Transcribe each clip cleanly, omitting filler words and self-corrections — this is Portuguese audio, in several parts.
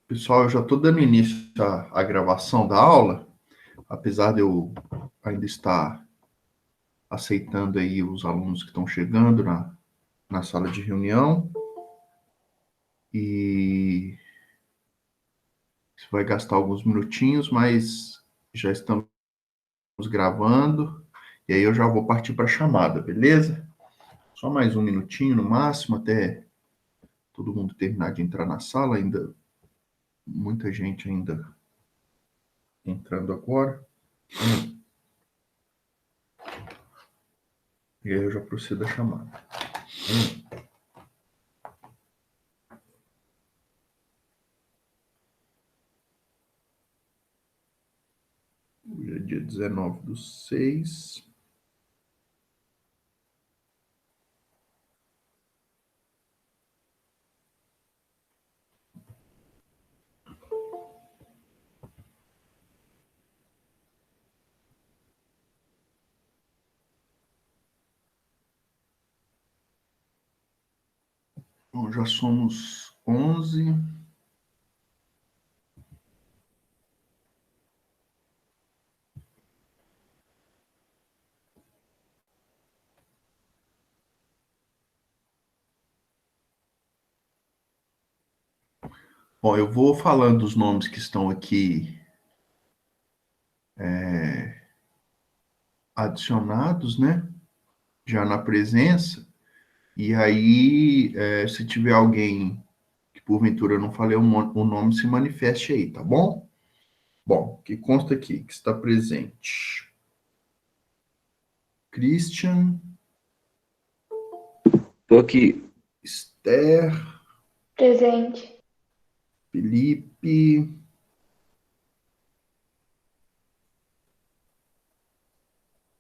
Pessoal, eu já estou dando início à gravação da aula, apesar de eu ainda estar aceitando aí os alunos que estão chegando na sala de reunião. E isso vai gastar alguns minutinhos, mas já estamos gravando. E aí eu já vou partir para a chamada, beleza? Só mais um minutinho no máximo, até todo mundo terminar de entrar na sala. Ainda muita gente ainda entrando agora. E aí eu já procedo a chamada. Hoje é dia 19/6. Bom, já somos 11. Bom, eu vou falando dos nomes que estão aqui adicionados, né? Já na presença. E aí, se tiver alguém que porventura eu não falei o nome, se manifeste aí, tá bom? Bom, que consta aqui que está presente Christian, Tô aqui. Esther, Presente. Felipe,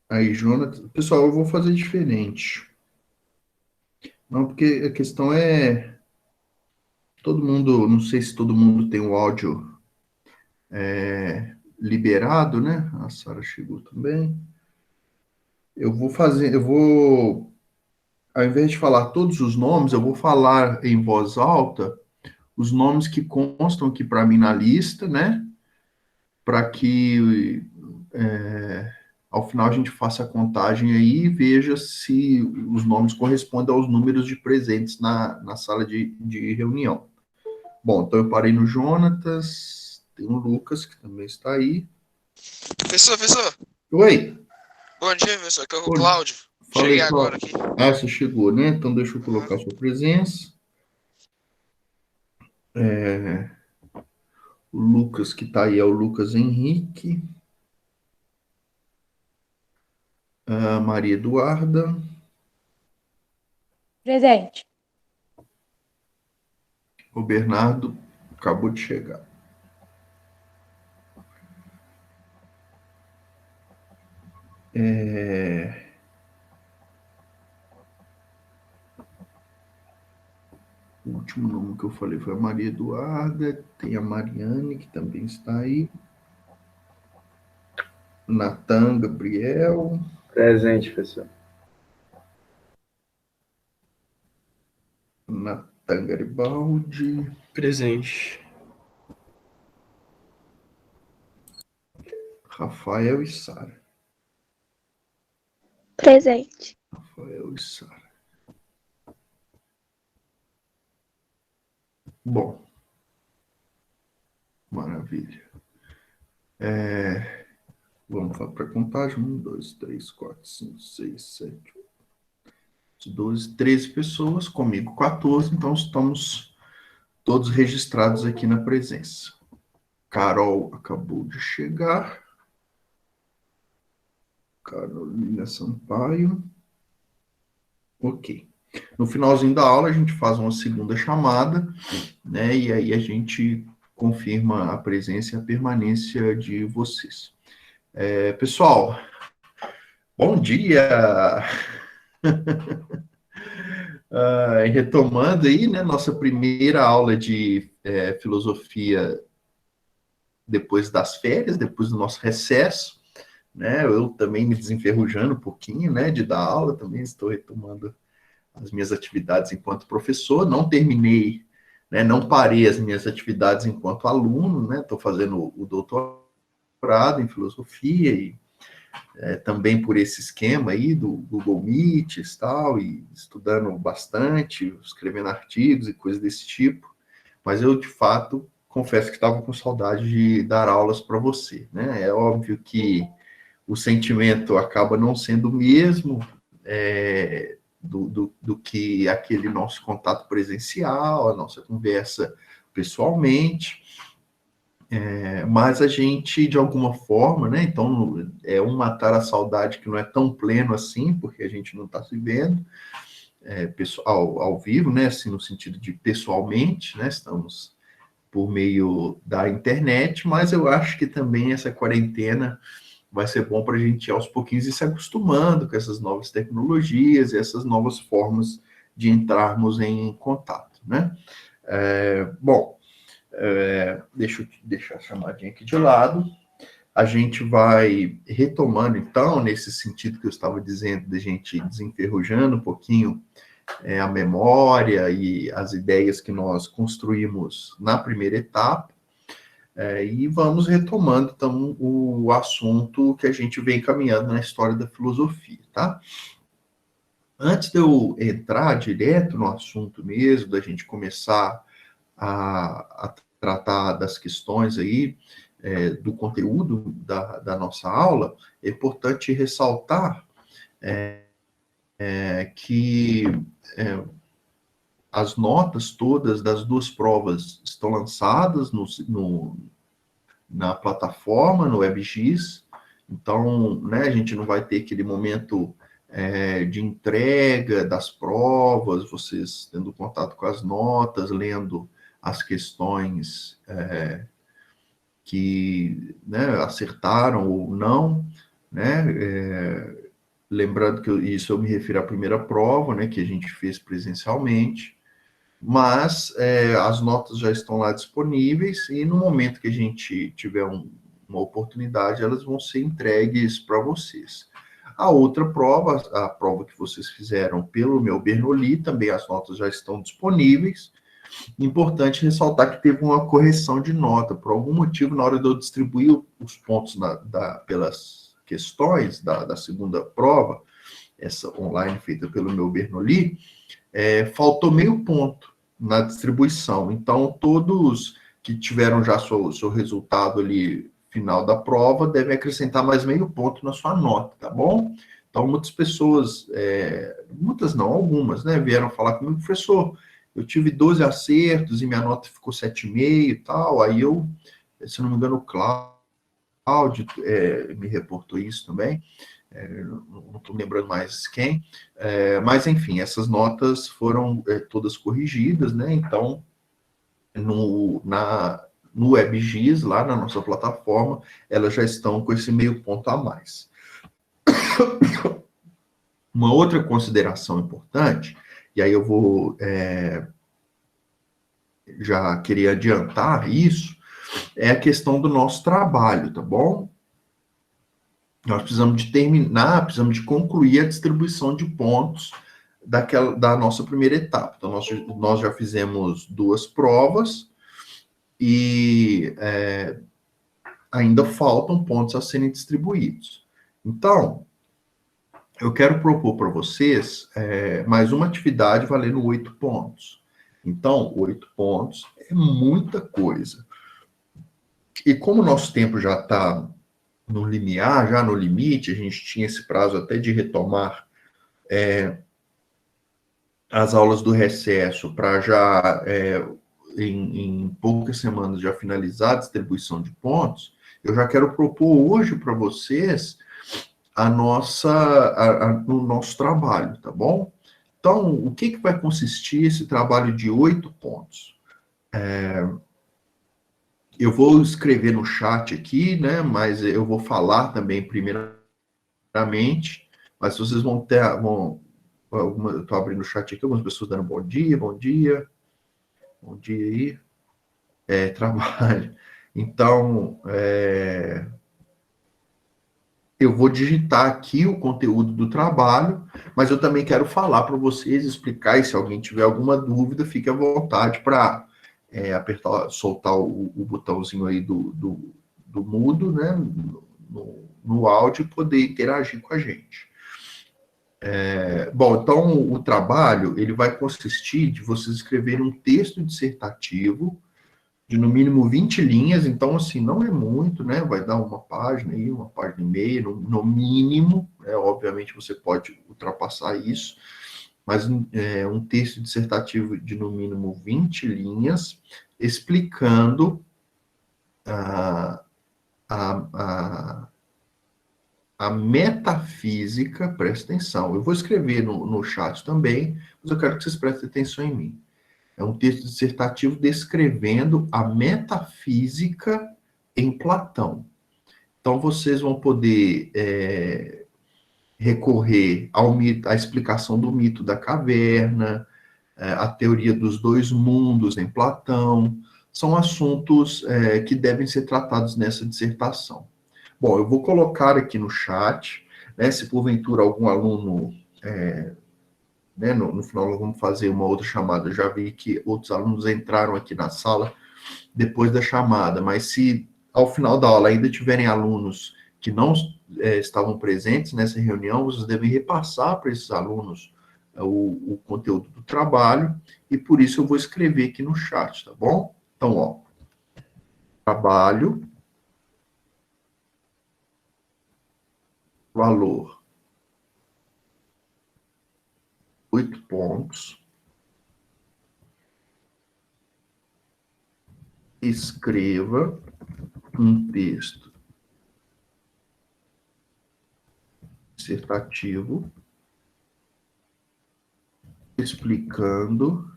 aí Jonathan. Pessoal, eu vou fazer diferente. Não, porque a questão é todo mundo, não sei se todo mundo tem o áudio liberado, né? A Sara chegou também. Ao invés de falar todos os nomes, eu vou falar em voz alta os nomes que constam aqui para mim na lista, né? Para que ao final a gente faça a contagem aí e veja se os nomes correspondem aos números de presentes na sala de reunião. Bom, então eu parei no Jonatas, tem o Lucas, que também está aí. Professor, Oi, bom dia, professor. Aqui é o oi. Cláudio. Falei, Cheguei agora Cláudio. aqui. Ah, você chegou, né? Então deixa eu colocar sua presença. O Lucas que está aí é o Lucas Henrique. A Maria Eduarda. Presente. O Bernardo acabou de chegar. O último nome que eu falei foi a Maria Eduarda. Tem a Mariane, que também está aí. Natan Gabriel. Presente, professor. Natan Garibaldi. Presente. Rafael e Sara. Presente. Rafael e Sara. Bom. Maravilha. Vamos para a contagem. 1, 2, 3, 4, 5, 6, 7, 8, 12, 13 pessoas. Comigo 14. Então estamos todos registrados aqui na presença. Carol acabou de chegar. Carolina Sampaio. Ok. No finalzinho da aula, a gente faz uma segunda chamada, né? E aí a gente confirma a presença e a permanência de vocês. Pessoal, bom dia! Retomando aí, né, nossa primeira aula de filosofia depois das férias, depois do nosso recesso, né? Eu também me desenferrujando um pouquinho, né, de dar aula, também estou retomando as minhas atividades enquanto professor. Não terminei, né? Não parei as minhas atividades enquanto aluno, né? Estou fazendo o doutorado em filosofia e também por esse esquema aí do Google Meet e tal, e estudando bastante, escrevendo artigos e coisas desse tipo. Mas eu, de fato, confesso que estava com saudade de dar aulas para você, né? É óbvio que o sentimento acaba não sendo o mesmo do que aquele nosso contato presencial, a nossa conversa pessoalmente, mas a gente, de alguma forma, né? Então, é um matar a saudade que não é tão pleno assim, porque a gente não está se vendo ao vivo, né? Assim, no sentido de pessoalmente, né? Estamos por meio da internet, mas eu acho que também essa quarentena vai ser bom para a gente, aos pouquinhos, ir se acostumando com essas novas tecnologias e essas novas formas de entrarmos em contato, né? Bom, deixa eu deixar a chamadinha aqui de lado. A gente vai retomando, então, nesse sentido que eu estava dizendo, de gente desenferrujando um pouquinho a memória e as ideias que nós construímos na primeira etapa, e vamos retomando, então, o assunto que a gente vem caminhando na história da filosofia, tá? Antes de eu entrar direto no assunto mesmo, da gente começar a tratar das questões aí, do conteúdo da nossa aula, é importante ressaltar que as notas todas das duas provas estão lançadas na plataforma, no WebGIS. Então, né, a gente não vai ter aquele momento de entrega das provas, vocês tendo contato com as notas, lendo as questões que, né, acertaram ou não, né? Lembrando que isso eu me refiro à primeira prova, né, que a gente fez presencialmente, mas as notas já estão lá disponíveis e no momento que a gente tiver uma oportunidade, elas vão ser entregues para vocês. A outra prova, a prova que vocês fizeram pelo meu Bernoulli, também as notas já estão disponíveis. Importante ressaltar que teve uma correção de nota, por algum motivo, na hora de eu distribuir os pontos pelas questões da segunda prova, essa online feita pelo meu Bernoulli, faltou meio ponto na distribuição. Então, todos que tiveram já seu resultado ali final da prova devem acrescentar mais meio ponto na sua nota, tá bom? Então, muitas pessoas, muitas não, algumas, né, vieram falar comigo, professor, eu tive 12 acertos e minha nota ficou 7,5 e tal. Aí eu, se não me engano, o Cláudio me reportou isso também. Não estou lembrando mais quem. Mas, enfim, essas notas foram todas corrigidas, né? Então, no WebGIS, lá na nossa plataforma, elas já estão com esse meio ponto a mais. Uma outra consideração importante, e aí eu vou já queria adiantar isso, é a questão do nosso trabalho, tá bom? Nós precisamos de terminar, precisamos de concluir a distribuição de pontos da nossa primeira etapa. Então, nós já fizemos 2 provas e ainda faltam pontos a serem distribuídos. Então, eu quero propor para vocês mais uma atividade valendo 8 pontos. Então, 8 pontos é muita coisa. E como o nosso tempo já está no limiar, já no limite, a gente tinha esse prazo até de retomar as aulas do recesso para já, em poucas semanas, já finalizar a distribuição de pontos, eu já quero propor hoje para vocês o nosso trabalho, tá bom? Então, o que vai consistir esse trabalho de 8 pontos? Eu vou escrever no chat aqui, né? Mas eu vou falar também primeiramente. Mas vocês vão ter, eu estou abrindo o chat aqui, algumas pessoas dando bom dia aí. Trabalho. Então, eu vou digitar aqui o conteúdo do trabalho, mas eu também quero falar para vocês, explicar, e se alguém tiver alguma dúvida, fique à vontade para apertar, soltar o botãozinho aí do mudo, né, no áudio e poder interagir com a gente. Bom, então o trabalho ele vai consistir de vocês escreverem um texto dissertativo de no mínimo 20 linhas, então assim, não é muito, né? Vai dar uma página aí, uma página e meia, no mínimo, né? Obviamente você pode ultrapassar isso, mas um texto dissertativo de no mínimo 20 linhas, explicando a, a, a metafísica, presta atenção, eu vou escrever no chat também, mas eu quero que vocês prestem atenção em mim. É um texto dissertativo descrevendo a metafísica em Platão. Então, vocês vão poder recorrer à explicação do mito da caverna, a teoria dos dois mundos em Platão. São assuntos que devem ser tratados nessa dissertação. Bom, eu vou colocar aqui no chat, né, se porventura algum aluno... né, no final nós vamos fazer uma outra chamada. Eu já vi que outros alunos entraram aqui na sala depois da chamada, mas se ao final da aula ainda tiverem alunos que não estavam presentes nessa reunião, vocês devem repassar para esses alunos o conteúdo do trabalho, e por isso eu vou escrever aqui no chat, tá bom? Então, ó, trabalho, valor, 8 pontos, escreva um texto dissertativo explicando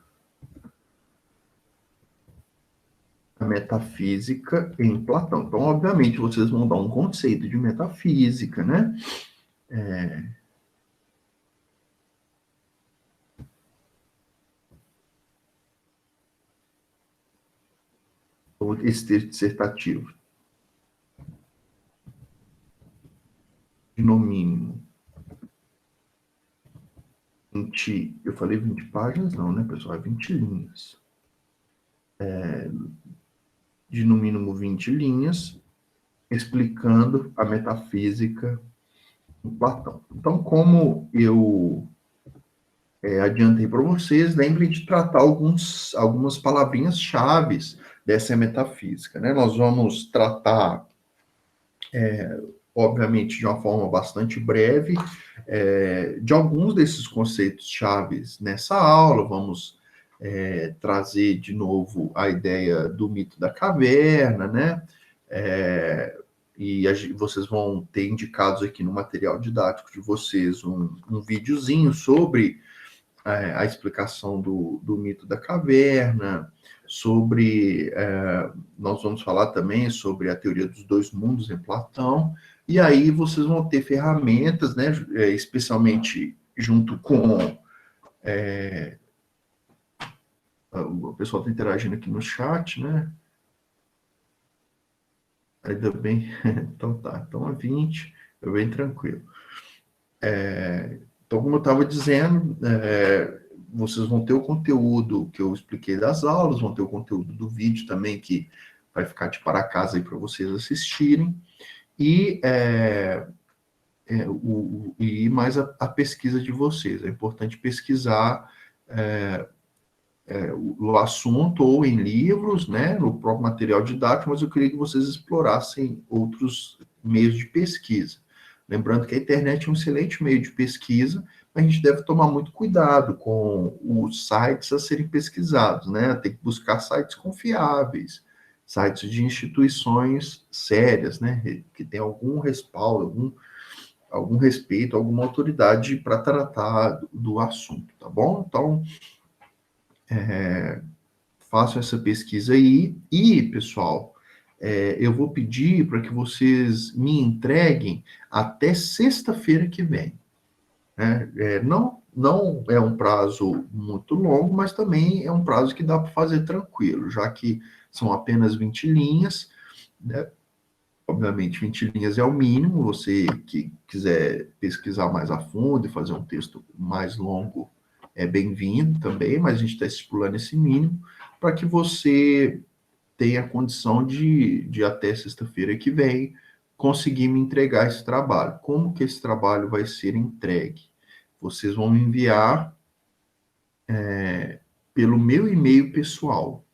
a metafísica em Platão. Então, obviamente, vocês vão dar um conceito de metafísica, né? Esse texto dissertativo, no mínimo 20, eu falei 20 páginas, não, né, pessoal? É 20 linhas. De no mínimo 20 linhas, explicando a metafísica em Platão. Então, como eu adiantei para vocês, lembrem de tratar algumas palavrinhas-chave dessa metafísica, né? Nós vamos tratar, obviamente, de uma forma bastante breve, de alguns desses conceitos chaves nessa aula. Vamos trazer de novo a ideia do mito da caverna, né? E vocês vão ter indicados aqui no material didático de vocês um videozinho sobre a explicação do mito da caverna, sobre... nós vamos falar também sobre a teoria dos dois mundos em Platão, e aí vocês vão ter ferramentas, né, especialmente junto com... o pessoal está interagindo aqui no chat, né? Ainda bem. Então tá. Então é 20, é bem tranquilo. Então, como eu estava dizendo, vocês vão ter o conteúdo que eu expliquei das aulas, vão ter o conteúdo do vídeo também, que vai ficar de para casa aí para vocês assistirem, e mais a pesquisa de vocês. É importante pesquisar o assunto ou em livros, né, no próprio material didático, mas eu queria que vocês explorassem outros meios de pesquisa. Lembrando que a internet é um excelente meio de pesquisa, mas a gente deve tomar muito cuidado com os sites a serem pesquisados, né? Tem que buscar sites confiáveis, sites de instituições sérias, né? Que tem algum respaldo, algum respeito, alguma autoridade para tratar do assunto, tá bom? Então, façam essa pesquisa aí. E, pessoal, eu vou pedir para que vocês me entreguem até sexta-feira que vem. Né? Não é um prazo muito longo, mas também é um prazo que dá para fazer tranquilo, já que são apenas 20 linhas, né? Obviamente, 20 linhas é o mínimo. Você que quiser pesquisar mais a fundo e fazer um texto mais longo, é bem-vindo também, mas a gente está estipulando esse mínimo para que você tenha a condição de até sexta-feira que vem conseguir me entregar esse trabalho. Como que esse trabalho vai ser entregue? Vocês vão me enviar pelo meu e-mail pessoal,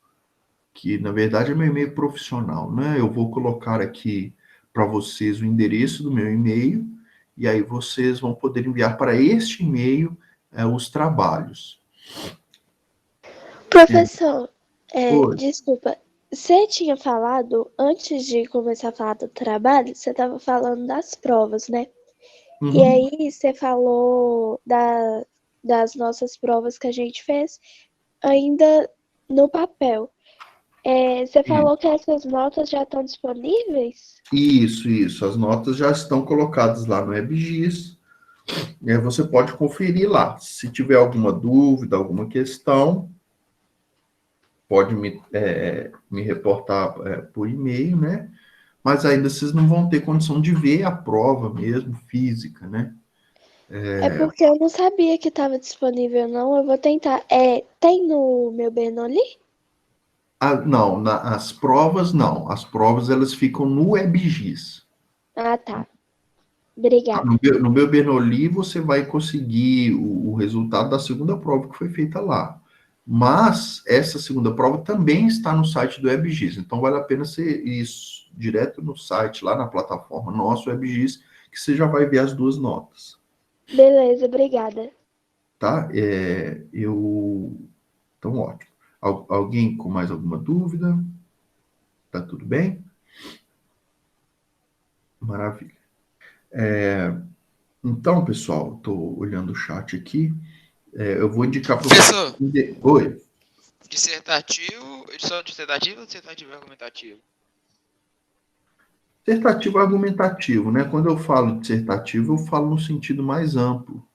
que na verdade é meu e-mail profissional, né? Eu vou colocar aqui para vocês o endereço do meu e-mail, e aí vocês vão poder enviar para este e-mail os trabalhos. Professor, Oi. desculpa, você tinha falado, antes de começar a falar do trabalho, você estava falando das provas, né? E Uhum. aí você falou das nossas provas que a gente fez ainda no papel. Você falou que essas notas já estão disponíveis? Isso. As notas já estão colocadas lá no EBGIS. E aí você pode conferir lá. Se tiver alguma dúvida, alguma questão, pode me reportar por e-mail, né? Mas ainda vocês não vão ter condição de ver a prova mesmo, física, né? É porque eu não sabia que estava disponível, não. Eu vou tentar. Tem no meu Bernoulli? Não, as provas não. As provas elas ficam no EBGIS. Ah, tá. Obrigada. No meu Bernoulli, você vai conseguir o resultado da segunda prova que foi feita lá. Mas essa segunda prova também está no site do EBGIS. Então, vale a pena você ir direto no site, lá na plataforma nosso EBGIS, que você já vai ver as duas notas. Beleza, obrigada. Tá? Então, ótimo. Alguém com mais alguma dúvida? Tá tudo bem? Maravilha. Então, pessoal, estou olhando o chat aqui. Eu vou indicar para Professor, você. Oi. dissertativo, edição dissertativa ou dissertativo argumentativo? Dissertativo argumentativo, né? Quando eu falo dissertativo, eu falo no sentido mais amplo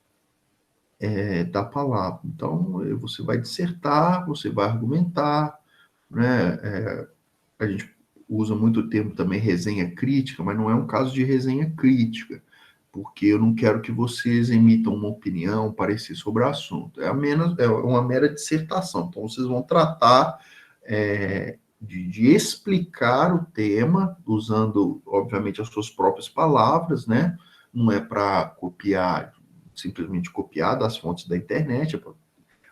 da palavra. Então, você vai dissertar, você vai argumentar, né? A gente usa muito o termo também resenha crítica, mas não é um caso de resenha crítica, porque eu não quero que vocês emitam uma opinião, um parecer sobre o assunto. É uma mera dissertação. Então, vocês vão tratar de explicar o tema, usando, obviamente, as suas próprias palavras, né? Não é para copiar, simplesmente copiar das fontes da internet,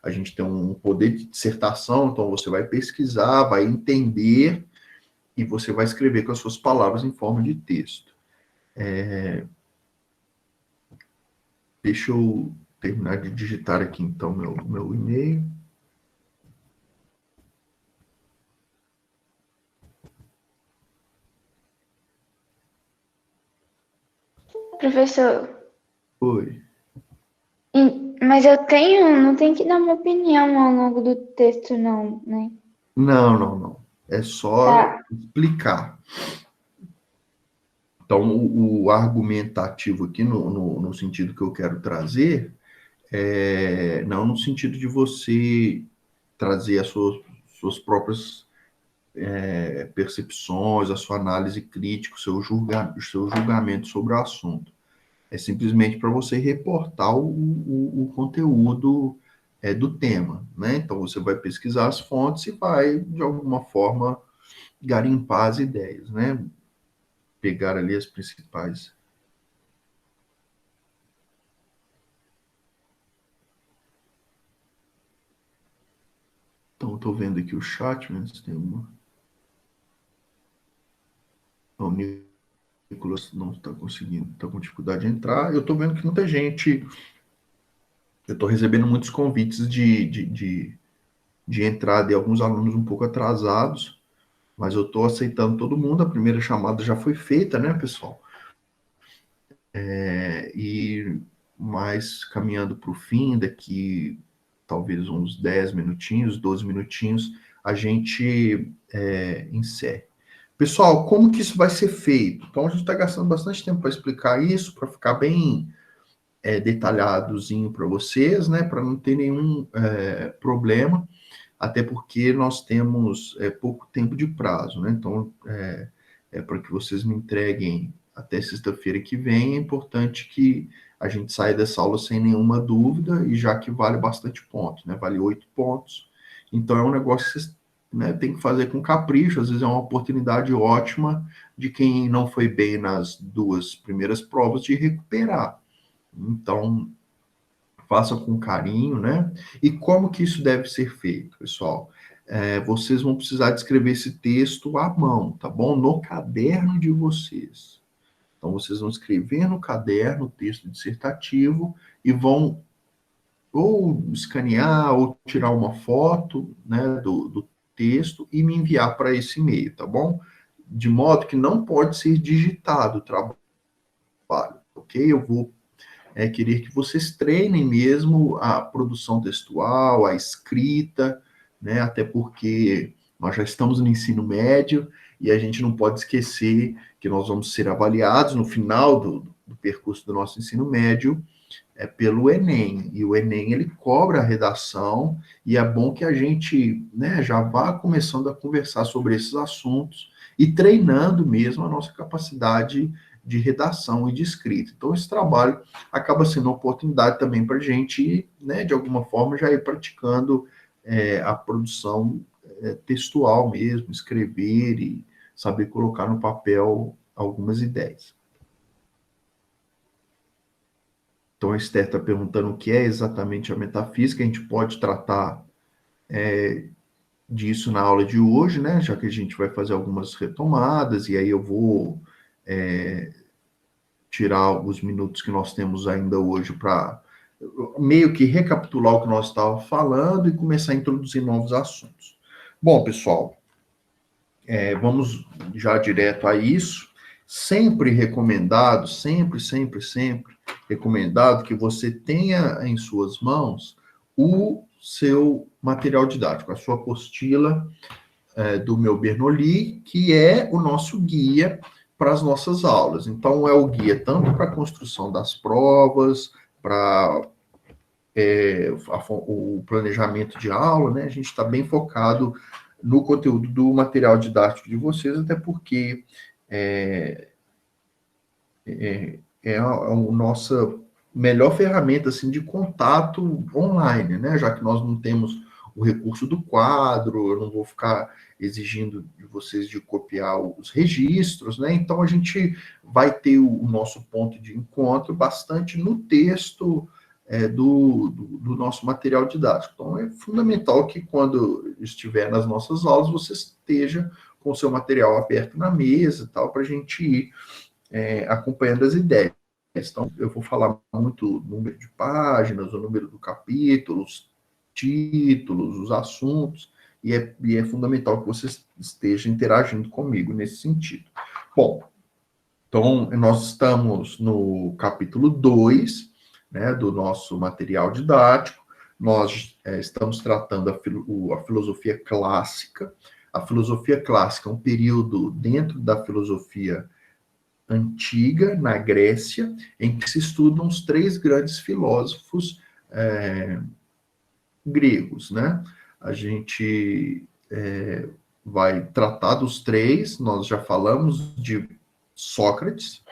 a gente tem um poder de dissertação, então você vai pesquisar, vai entender e você vai escrever com as suas palavras em forma de texto. Deixa eu terminar de digitar aqui, então, meu e-mail. Professor, Oi. mas não tenho que dar uma opinião ao longo do texto, não, né? Não. É só Tá. explicar. Então, o argumentativo aqui, no sentido que eu quero trazer, não no sentido de você trazer as suas próprias percepções, a sua análise crítica, o seu julgamento sobre o assunto. É simplesmente para você reportar o conteúdo do tema, né? Então, você vai pesquisar as fontes e vai, de alguma forma, garimpar as ideias, né? Pegar ali as principais. Então, estou vendo aqui o chat, mas tem uma. O Nicolas não está conseguindo, está com dificuldade de entrar. Eu estou vendo que muita gente. Eu estou recebendo muitos convites de entrada e alguns alunos um pouco atrasados, mas eu estou aceitando todo mundo. A primeira chamada já foi feita, né, pessoal? E mais caminhando para o fim, daqui talvez uns 10 minutinhos, 12 minutinhos, a gente encerre. Pessoal, como que isso vai ser feito? Então, a gente está gastando bastante tempo para explicar isso, para ficar bem detalhadozinho para vocês, né? Para não ter nenhum problema, até porque nós temos pouco tempo de prazo, né? Então, para que vocês me entreguem até sexta-feira que vem. É importante que a gente saia dessa aula sem nenhuma dúvida, e já que vale bastante pontos, né? Vale 8 pontos. Então, é um negócio que vocês, né, tem que fazer com capricho. Às vezes é uma oportunidade ótima de quem não foi bem nas 2 primeiras provas de recuperar. Então, faça com carinho, né? E como que isso deve ser feito, pessoal? Vocês vão precisar de escrever esse texto à mão, tá bom? No caderno de vocês. Então, vocês vão escrever no caderno o texto dissertativo e vão ou escanear ou tirar uma foto, né, do texto e me enviar para esse e-mail, tá bom? De modo que não pode ser digitado o trabalho, ok? Eu vou querer que vocês treinem mesmo a produção textual, a escrita, né? Até porque nós já estamos no ensino médio e a gente não pode esquecer que nós vamos ser avaliados no final do percurso do nosso ensino médio pelo Enem. E o Enem, ele cobra a redação, e é bom que a gente, né, já vá começando a conversar sobre esses assuntos e treinando mesmo a nossa capacidade de redação e de escrita. Então, esse trabalho acaba sendo uma oportunidade também para a gente, né, de alguma forma, já ir praticando a produção textual mesmo, escrever e saber colocar no papel algumas ideias. Então, a Esther está perguntando o que é exatamente a metafísica. A gente pode tratar disso na aula de hoje, né? Já que a gente vai fazer algumas retomadas, e aí eu vou tirar os minutos que nós temos ainda hoje para meio que recapitular o que nós estávamos falando e começar a introduzir novos assuntos. Bom, pessoal, vamos já direto a isso. Sempre recomendado, sempre recomendado que você tenha em suas mãos o seu material didático, a sua apostila do meu Bernoulli, que é o nosso guia para as nossas aulas. Então, é o guia tanto para a construção das provas, para o planejamento de aula, né? A gente está bem focado no conteúdo do material didático de vocês, até porque é a nossa melhor ferramenta assim, de contato online, né? Já que nós não temos o recurso do quadro, eu não vou ficar exigindo de vocês de copiar os registros, né? Então, a gente vai ter o nosso ponto de encontro bastante no texto do nosso material didático. Então, é fundamental que quando estiver nas nossas aulas, você esteja com o seu material aberto na mesa e tal, para a gente ir acompanhando as ideias. Então, eu vou falar muito o número de páginas, o número do capítulo, os títulos, os assuntos, e é fundamental que você esteja interagindo comigo nesse sentido. Bom, então, nós estamos no capítulo 2, né, do nosso material didático. Nós estamos tratando a filosofia clássica. A filosofia clássica é um período dentro da filosofia antiga, na Grécia, em que se estudam os 3 grandes filósofos gregos, né? A gente vai tratar dos 3, nós já falamos de Sócrates,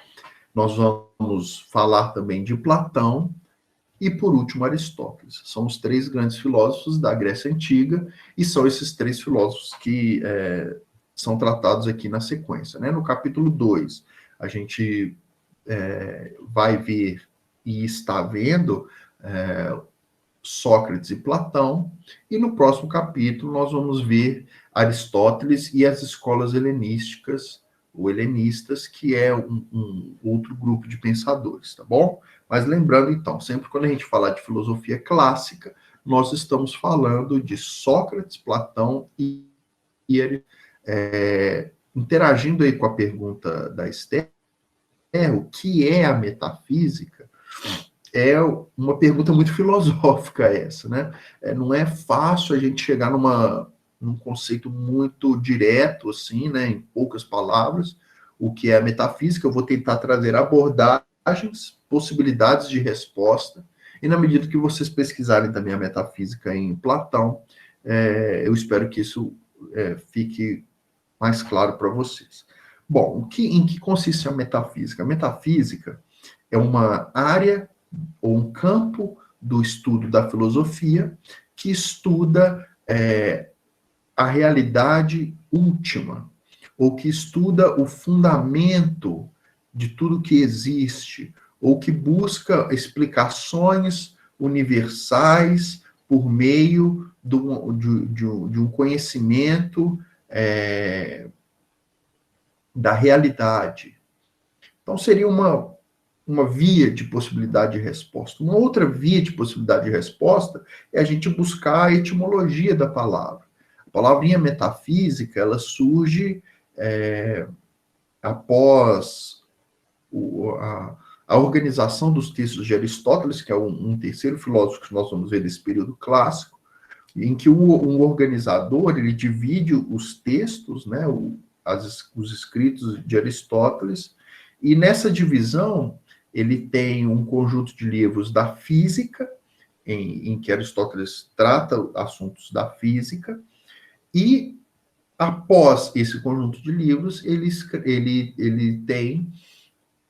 nós vamos falar também de Platão e, por último, Aristóteles. São os 3 grandes filósofos da Grécia Antiga, e são esses 3 filósofos que são tratados aqui na sequência, né? No capítulo 2, a gente vai ver e está vendo Sócrates e Platão, e no próximo capítulo nós vamos ver Aristóteles e as escolas helenísticas, ou helenistas, que é um outro grupo de pensadores, tá bom? Mas lembrando, então, sempre quando a gente falar de filosofia clássica, nós estamos falando de Sócrates, Platão e interagindo aí com a pergunta da Esther, o que é a metafísica? É uma pergunta muito filosófica essa, né? Não é fácil a gente chegar num conceito muito direto, assim, né? Em poucas palavras, o que é a metafísica. Eu vou tentar trazer abordagens, possibilidades de resposta, e na medida que vocês pesquisarem também a metafísica em Platão, eu espero que isso fique mais claro para vocês. Bom, em que consiste a metafísica? A metafísica é uma área ou um campo do estudo da filosofia que estuda a realidade última, ou que estuda o fundamento de tudo que existe, ou que busca explicações universais por meio de um conhecimento da realidade. Então, seria uma via de possibilidade de resposta. Uma outra via de possibilidade de resposta é a gente buscar a etimologia da palavra. A palavrinha metafísica, ela surge após a organização dos textos de Aristóteles, que é um terceiro filósofo que nós vamos ver nesse período clássico, em que um organizador, ele divide os textos, né, os escritos de Aristóteles, e nessa divisão ele tem um conjunto de livros da física, em que Aristóteles trata assuntos da física, e após esse conjunto de livros, ele tem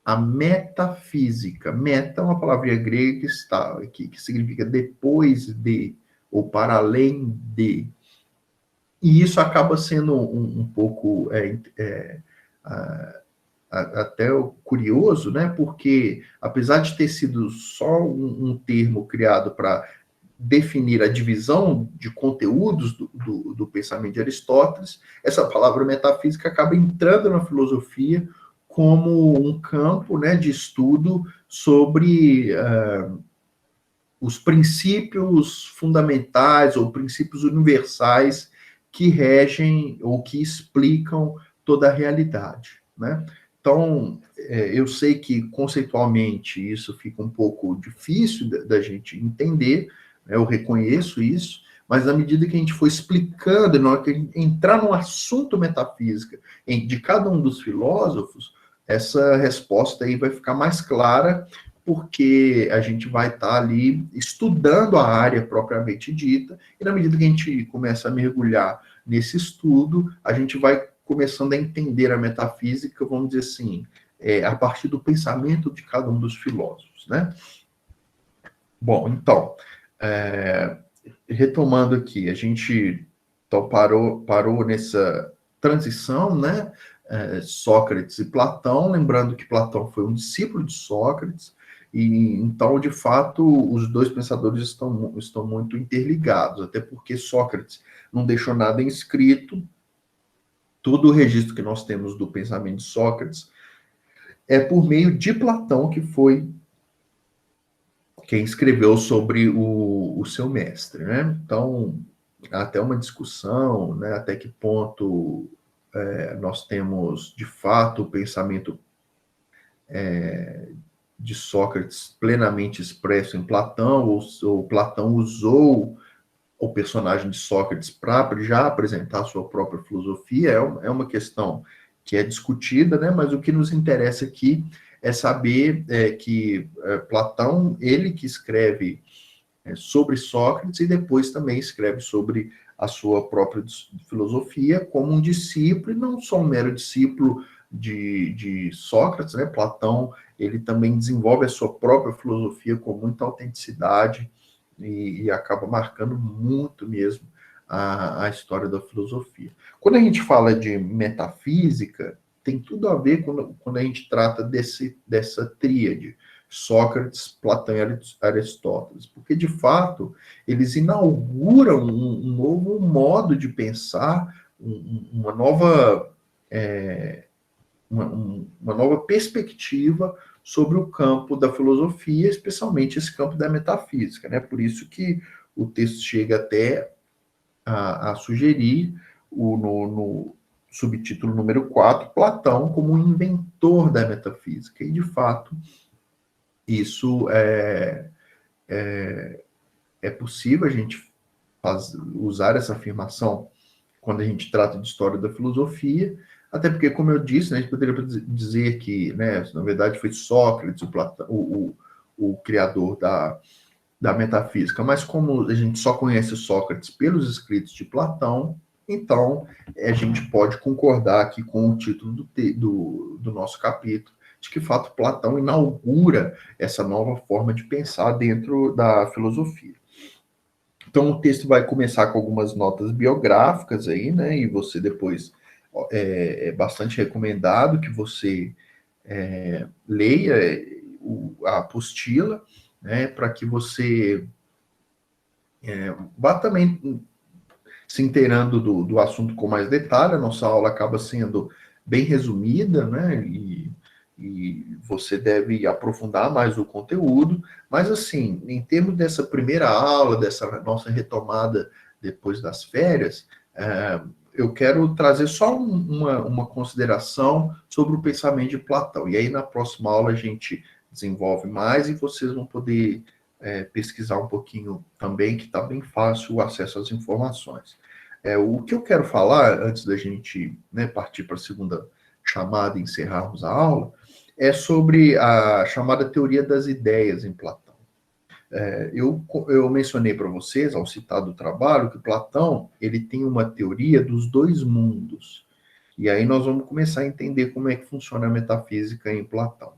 a metafísica. Meta é uma palavra grega que significa depois de, ou para além de. E isso acaba sendo um pouco até curioso, né? Porque, apesar de ter sido só um termo criado para definir a divisão de conteúdos do pensamento de Aristóteles, essa palavra metafísica acaba entrando na filosofia como um campo, né, de estudo sobre os princípios fundamentais ou princípios universais que regem ou que explicam toda a realidade, né? Então, eu sei que conceitualmente isso fica um pouco difícil da gente entender, né? Eu reconheço isso, mas na medida que a gente for explicando, na hora que a gente entrar no assunto metafísica de cada um dos filósofos, essa resposta aí vai ficar mais clara, porque a gente vai estar ali estudando a área propriamente dita, e na medida que a gente começa a mergulhar nesse estudo, a gente vai começando a entender a metafísica, vamos dizer assim, a partir do pensamento de cada um dos filósofos, né? Bom, então, retomando aqui, a gente então, parou nessa transição, né? Sócrates e Platão, lembrando que Platão foi um discípulo de Sócrates, e então, de fato, os dois pensadores estão muito interligados, até porque Sócrates não deixou nada escrito. Todo o registro que nós temos do pensamento de Sócrates é por meio de Platão, que foi quem escreveu sobre o seu mestre, né? Então, há até uma discussão, né, até que ponto nós temos, de fato, o pensamento de Sócrates plenamente expresso em Platão, ou Platão usou o personagem de Sócrates para já apresentar a sua própria filosofia. É uma questão que é discutida, né? Mas o que nos interessa aqui é saber que Platão, ele que escreve sobre Sócrates e depois também escreve sobre a sua própria filosofia como um discípulo, e não só um mero discípulo de Sócrates, né? Platão, ele também desenvolve a sua própria filosofia com muita autenticidade e acaba marcando muito mesmo a história da filosofia. Quando a gente fala de metafísica, tem tudo a ver quando a gente trata dessa tríade, Sócrates, Platão e Aristóteles, porque, de fato, eles inauguram um novo modo de pensar, uma nova uma nova perspectiva sobre o campo da filosofia, especialmente esse campo da metafísica, né? Por isso que o texto chega até a sugerir no subtítulo número 4, Platão como um inventor da metafísica. E, de fato, isso é possível a gente usar essa afirmação quando a gente trata de história da filosofia, até porque, como eu disse, né, a gente poderia dizer que, né, na verdade, foi Sócrates o criador da metafísica, mas como a gente só conhece Sócrates pelos escritos de Platão, Então, a gente pode concordar aqui com o título do nosso capítulo, de que, de fato, Platão inaugura essa nova forma de pensar dentro da filosofia. Então, o texto vai começar com algumas notas biográficas aí, né? E você depois é bastante recomendado que você leia a apostila, né? Para que você vá também se inteirando do assunto com mais detalhe. A nossa aula acaba sendo bem resumida, né? E você deve aprofundar mais o conteúdo, mas assim, em termos dessa primeira aula, dessa nossa retomada depois das férias, eu quero trazer só uma consideração sobre o pensamento de Platão, e aí na próxima aula a gente desenvolve mais e vocês vão poder pesquisar um pouquinho também, que está bem fácil o acesso às informações. O que eu quero falar, antes da gente partir para a segunda chamada e encerrarmos a aula, é sobre a chamada teoria das ideias em Platão. Eu mencionei para vocês, ao citar do trabalho, que Platão ele tem uma teoria dos dois mundos. E aí nós vamos começar a entender como é que funciona a metafísica em Platão.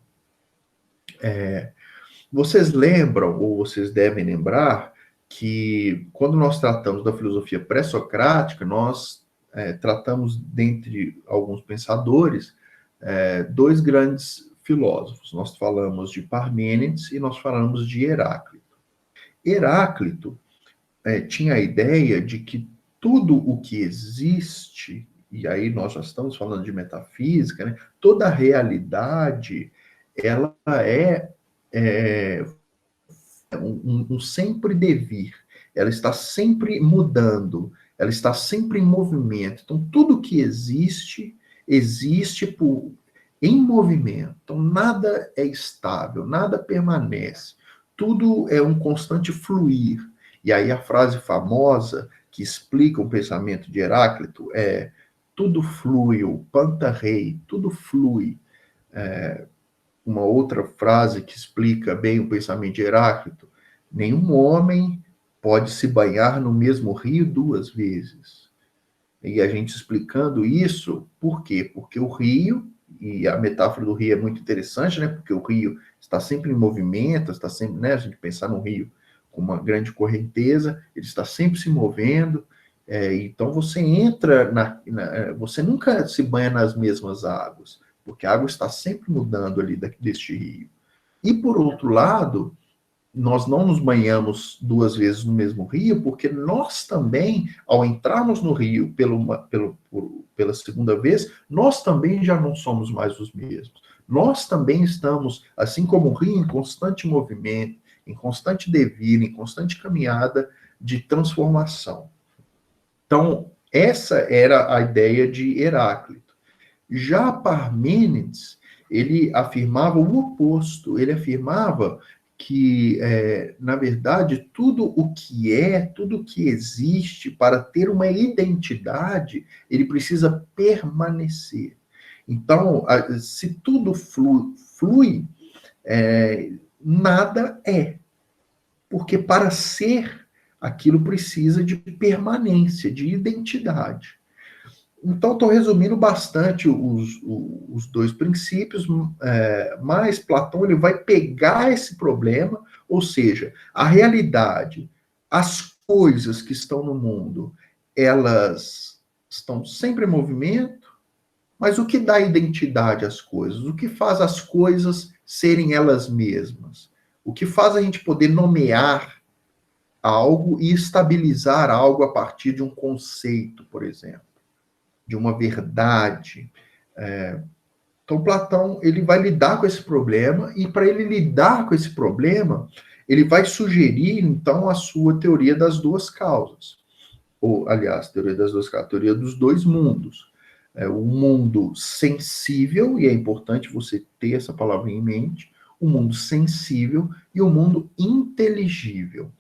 Vocês lembram, ou vocês devem lembrar, que quando nós tratamos da filosofia pré-socrática, nós tratamos, dentre alguns pensadores, dois grandes filósofos. Nós falamos de Parmênides e nós falamos de Heráclito. Heráclito tinha a ideia de que tudo o que existe, e aí nós já estamos falando de metafísica, né? Toda a realidade, ela é um sempre devir, ela está sempre mudando, ela está sempre em movimento. Então, tudo que existe em movimento. Então, nada é estável, nada permanece. Tudo é um constante fluir. E aí a frase famosa que explica o pensamento de Heráclito é: tudo flui, o panta rei, tudo flui. Uma outra frase que explica bem o pensamento de Heráclito: nenhum homem pode se banhar no mesmo rio duas vezes. E a gente explicando isso, por quê? Porque o rio, e a metáfora do rio é muito interessante, né? Porque o rio está sempre em movimento, está sempre, né? A gente pensar no rio com uma grande correnteza, ele está sempre se movendo. Então você entra você nunca se banha nas mesmas águas, porque a água está sempre mudando ali deste rio. E por outro lado, nós não nos banhamos duas vezes no mesmo rio, porque nós também, ao entrarmos no rio pela segunda vez, nós também já não somos mais os mesmos. Nós também estamos, assim como o rio, em constante movimento, em constante devir, em constante caminhada de transformação. Então, essa era a ideia de Heráclito. Já Parmênides, ele afirmava o oposto, ele afirmava que, na verdade, tudo o que existe, para ter uma identidade, ele precisa permanecer. Então, se tudo flui, nada é. Porque para ser, aquilo precisa de permanência, de identidade. Então, estou resumindo bastante os dois princípios, mas Platão ele vai pegar esse problema, ou seja, a realidade, as coisas que estão no mundo, elas estão sempre em movimento, mas o que dá identidade às coisas? O que faz as coisas serem elas mesmas? O que faz a gente poder nomear algo e estabilizar algo a partir de um conceito, por exemplo, de uma verdade. Então, Platão ele vai lidar com esse problema, e para ele lidar com esse problema, ele vai sugerir, então, a sua teoria das duas causas. Ou, aliás, teoria das duas causas, teoria dos dois mundos. O mundo sensível, e é importante você ter essa palavra em mente, o mundo sensível e o mundo inteligível.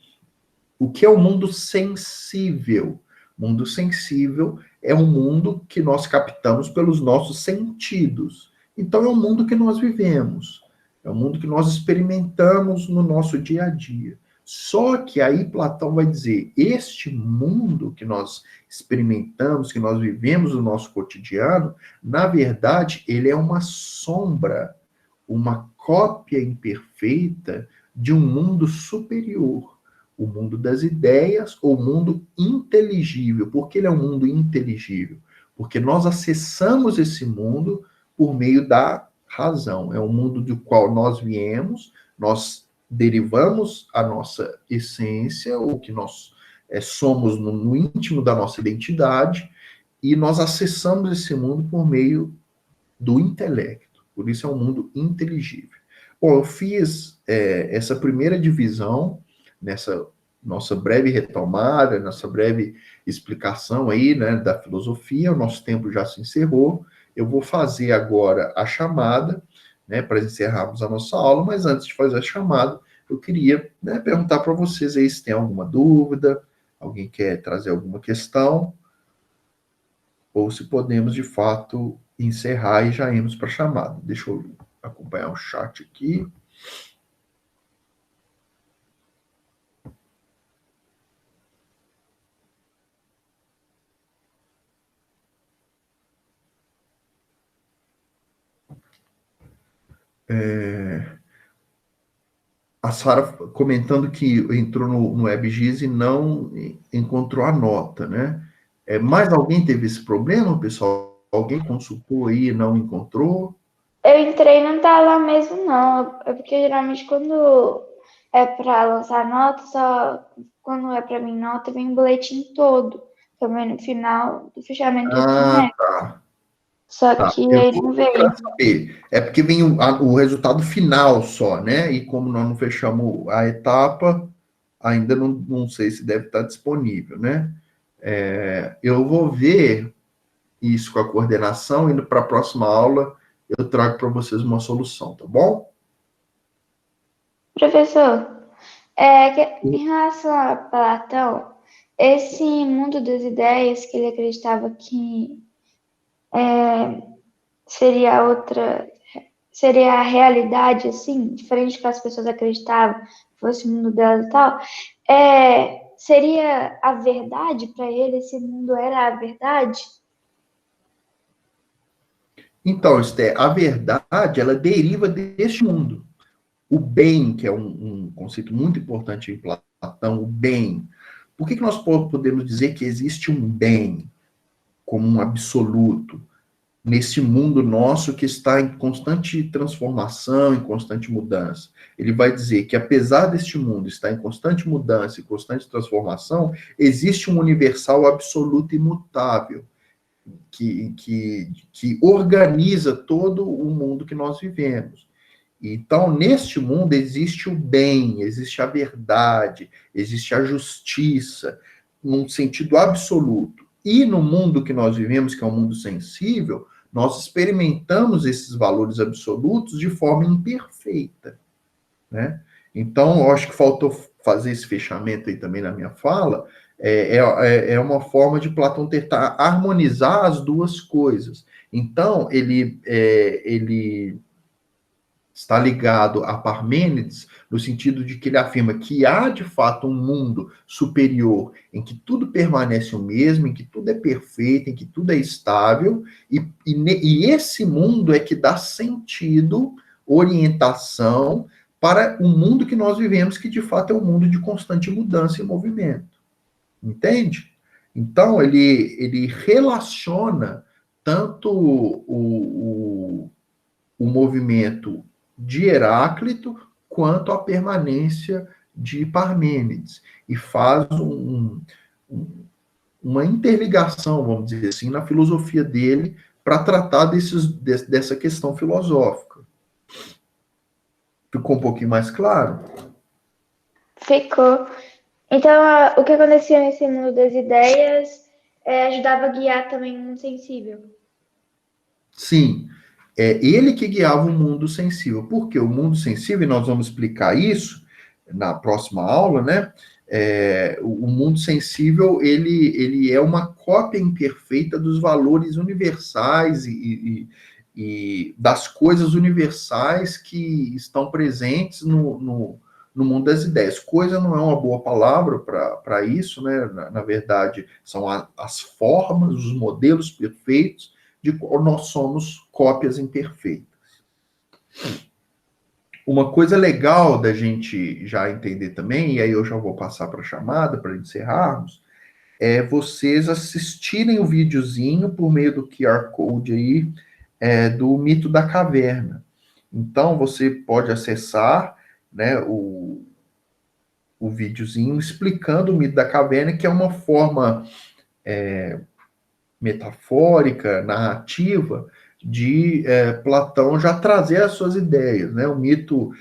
O que é o mundo sensível? O mundo sensível é um mundo que nós captamos pelos nossos sentidos. Então, é um mundo que nós vivemos. É um mundo que nós experimentamos no nosso dia a dia. Só que aí Platão vai dizer, este mundo que nós experimentamos, que nós vivemos no nosso cotidiano, na verdade, ele é uma sombra, uma cópia imperfeita de um mundo superior, o mundo das ideias ou mundo inteligível. Por que ele é um mundo inteligível? Porque nós acessamos esse mundo por meio da razão. É um mundo do qual nós viemos, nós derivamos a nossa essência, o que nós somos no íntimo da nossa identidade, e nós acessamos esse mundo por meio do intelecto. Por isso é um mundo inteligível. Bom, eu fiz essa primeira divisão nessa nossa breve retomada, nessa breve explicação aí, né, da filosofia. O nosso tempo já se encerrou. Eu vou fazer agora a chamada, né, para encerrarmos a nossa aula, mas antes de fazer a chamada, eu queria, né, perguntar para vocês aí se tem alguma dúvida, alguém quer trazer alguma questão, ou se podemos, de fato, encerrar e já irmos para a chamada. Deixa eu acompanhar o chat aqui. A Sara comentando que entrou no WebGIS e não encontrou a nota, né? Mais alguém teve esse problema, pessoal? Alguém consultou aí e não encontrou? Eu entrei e não tá lá mesmo, não. É porque geralmente quando é para lançar nota, só quando é para mim nota, vem o boletim todo. Também no final do fechamento do semestre. Tá. Só Tá, que eu aí vou não veio. procurar saber. É porque vem o resultado final só, né? E como nós não fechamos a etapa, ainda não sei se deve estar disponível, né? Eu vou ver isso com a coordenação e para a próxima aula eu trago para vocês uma solução, tá bom? Professor, em relação a Platão, esse mundo das ideias que ele acreditava que seria a realidade, assim, diferente do que as pessoas acreditavam, fosse o mundo delas e tal, seria a verdade para ele? Esse mundo era a verdade? Então, Esté, a verdade, ela deriva deste mundo. O bem, que é um conceito muito importante em Platão, o bem. Por que nós podemos dizer que existe um bem como um absoluto nesse mundo nosso que está em constante transformação, em constante mudança? Ele vai dizer que apesar deste mundo estar em constante mudança e constante transformação, existe um universal absoluto e imutável que organiza todo o mundo que nós vivemos. Então, neste mundo existe o bem, existe a verdade, existe a justiça, num sentido absoluto. E no mundo que nós vivemos, que é um mundo sensível, nós experimentamos esses valores absolutos de forma imperfeita, né? Então, eu acho que faltou fazer esse fechamento aí também na minha fala. É uma forma de Platão tentar harmonizar as duas coisas. Então, ele está ligado a Parmênides, no sentido de que ele afirma que há, de fato, um mundo superior, em que tudo permanece o mesmo, em que tudo é perfeito, em que tudo é estável, e esse mundo é que dá sentido, orientação, para o mundo que nós vivemos, que, de fato, é um mundo de constante mudança e movimento. Entende? Então, ele relaciona tanto o movimento de Heráclito quanto a permanência de Parmênides, e faz uma interligação, vamos dizer assim, na filosofia dele para tratar dessa questão filosófica. Ficou um pouquinho mais claro? Ficou. Então, o que acontecia nesse mundo das ideias ajudava a guiar também o mundo sensível. Sim, é ele que guiava o mundo sensível. Porque o mundo sensível, e nós vamos explicar isso na próxima aula, né? O mundo sensível, ele é uma cópia imperfeita dos valores universais e das coisas universais que estão presentes no no mundo das ideias. Coisa não é uma boa palavra para isso, né? Na verdade, são as formas, os modelos perfeitos de qual nós somos cópias imperfeitas. Uma coisa legal da gente já entender também, e aí eu já vou passar para a chamada para encerrarmos, é vocês assistirem o videozinho por meio do QR Code aí, do Mito da Caverna. Então, você pode acessar, né, o videozinho explicando o mito da caverna, que é uma forma metafórica, narrativa, de Platão já trazer as suas ideias. Né? O mito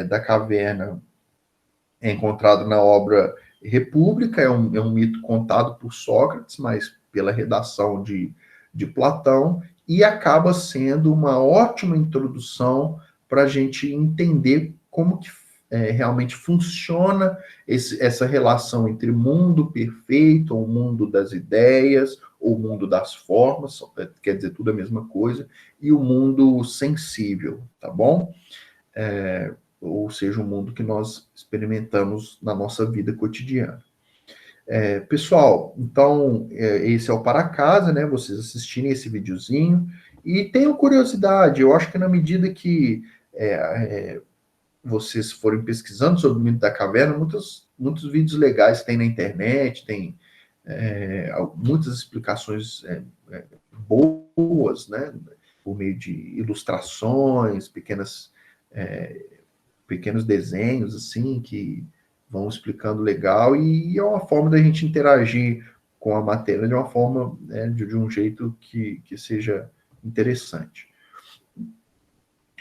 da caverna é encontrado na obra República, é um mito contado por Sócrates, mas pela redação de Platão, e acaba sendo uma ótima introdução para a gente entender como que realmente funciona essa relação entre mundo perfeito, ou mundo das ideias, ou mundo das formas, quer dizer, tudo a mesma coisa, e o mundo sensível, tá bom? Ou seja, o mundo que nós experimentamos na nossa vida cotidiana. Pessoal, então, esse é o Para Casa, né? Vocês assistirem esse videozinho, e tenham curiosidade, eu acho que na medida que vocês forem pesquisando sobre o mito da caverna, muitos vídeos legais tem na internet, tem muitas explicações boas, né? Por meio de ilustrações, pequenos desenhos, assim, que vão explicando legal, e é uma forma da gente interagir com a matéria de uma forma, de um jeito que seja interessante.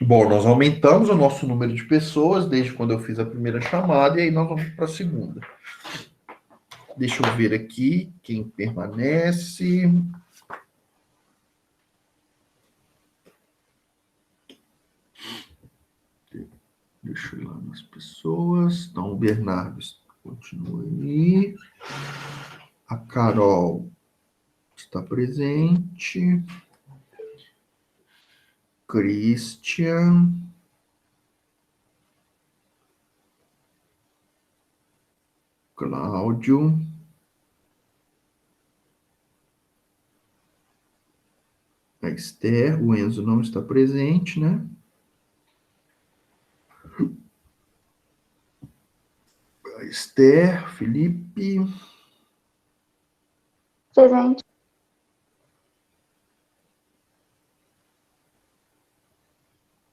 Bom, nós aumentamos o nosso número de pessoas desde quando eu fiz a primeira chamada, e aí nós vamos para a segunda. Deixa eu ver aqui quem permanece. Deixa eu ir lá nas pessoas. Então, o Bernardo continua aí. A Carol está presente. Christian. Cláudio. A Esther. O Enzo não está presente, né? A Esther, Felipe. Presente.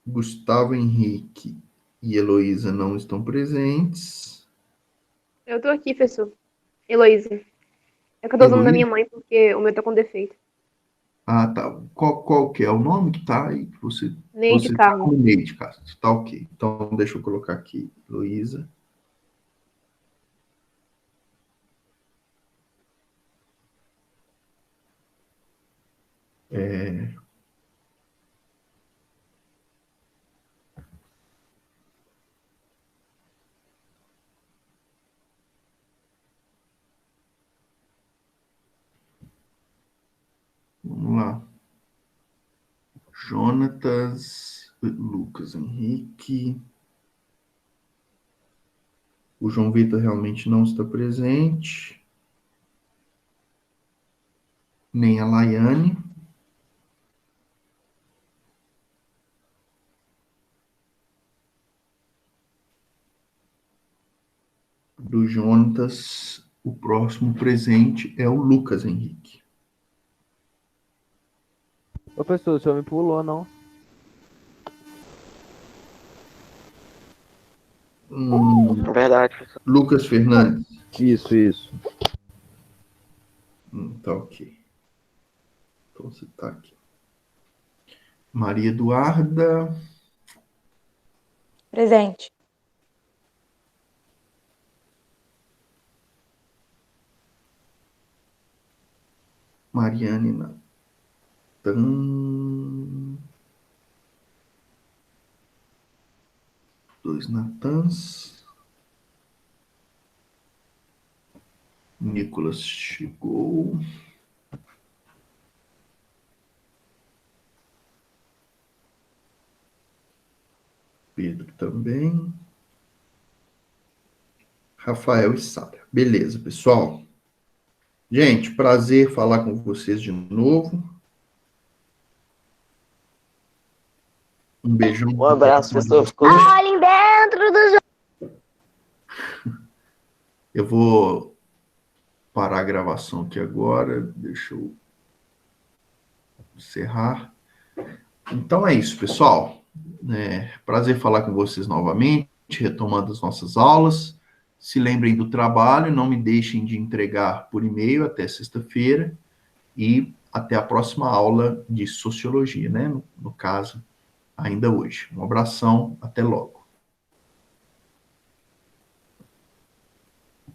Gustavo Henrique e Heloísa não estão presentes. Eu tô aqui, professor. Heloísa. É que eu tô usando da minha Heloísa? mãe porque o meu tá com defeito. Ah, tá. Qual que é o nome que tá aí? Que Neide você tá Carmo. no meio de casa. Tá ok. Então, deixa eu colocar aqui, Heloísa. Vamos lá. Jonatas, Lucas Henrique. O João Vitor realmente não está presente. Nem a Laiane. Do Jonatas, o próximo presente é o Lucas Henrique. Ô, professor, o senhor me pulou, não? Verdade, professor. Lucas Fernandes. Isso. Tá ok. Então você tá aqui. Maria Eduarda. Presente. Mariane Natan. Dois Natans. Nicolas chegou. Pedro também. Rafael e Sara. Beleza, pessoal. Gente, prazer falar com vocês de novo. Um beijão. Um abraço, professor. Ficou... Olhem dentro do jogo. Eu vou parar a gravação aqui agora. Deixa eu encerrar. Então é isso, pessoal. Prazer falar com vocês novamente, retomando as nossas aulas. Se lembrem do trabalho, não me deixem de entregar por e-mail até sexta-feira e até a próxima aula de sociologia, né? No caso, ainda hoje. Um abração, até logo.